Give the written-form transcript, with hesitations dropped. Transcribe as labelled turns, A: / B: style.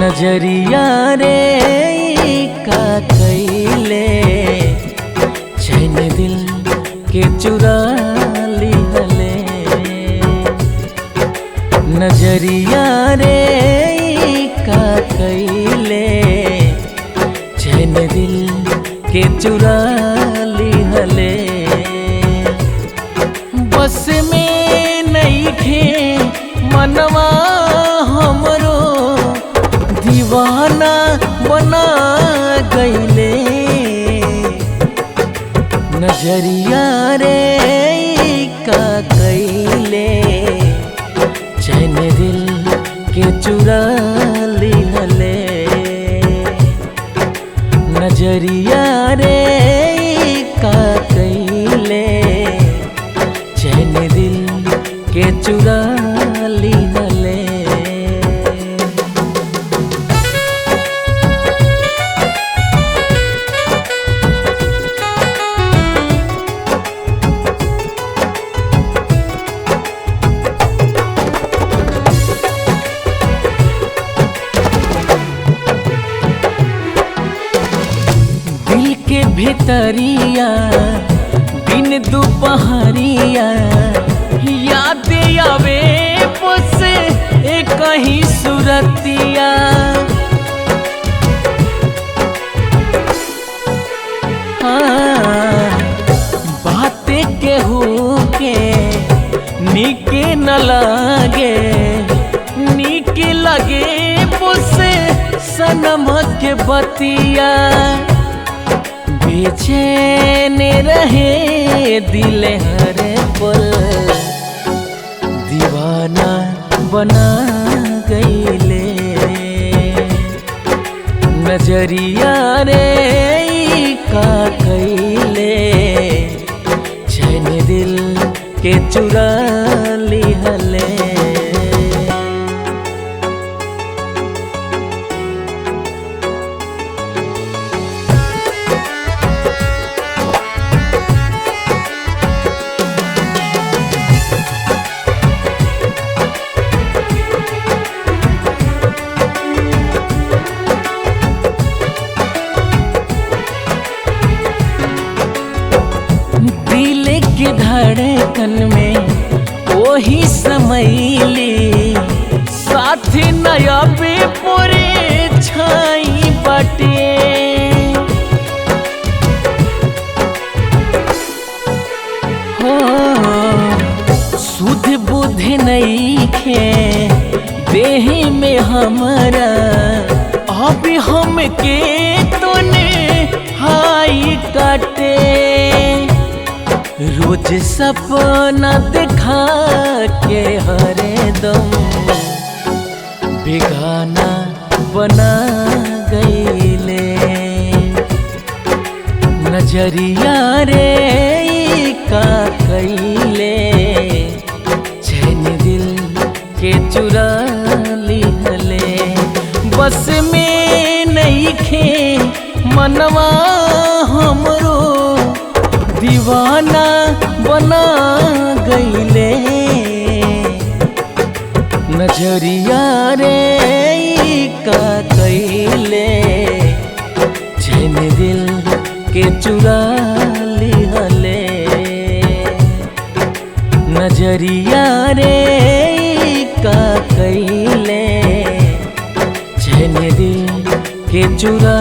A: नजरिया रे का कैले चैन दिल के चुरा लिहले। नजरिया रे का कैले चैन दिल के चुरा लिहले। बस में नइखे मनवा हमरो दीवाना बना गईले। नजरिया रे का कैले चैन दिल के चुरा लिहले। नजरिया रे का कैले चैन दिल के चुरा लिहले। दिल के भितरिया दिन दोपहरिया याद आवे बस एक ही सूरतिया। बातें केहू के नीक न लागे, नीक लगे बस सनम के बतिया। बेचैन रहे दिल हर पल दीवाना बना गईले। नजरिया रे का कैले चैन दिल के चुरा लिहले। दिल के धड़कन में वही समैली साथ नया बेपुरे छाई बटे। हो सुध बुध नहीं खे देह में हमारा अब हम के तोने हाई काटे। रोज सपना दिखा के हरे दम बेगाना बना गईले। नजरिया रे का कैले चैन दिल के चुरा लिहले। बस में नइखे मनवा हमरो दीवाना बना गईले। नजरिया रे का कैले चैन दिल के चुरा लिहले। नजरिया रे का कैले चैन दिल के चुरा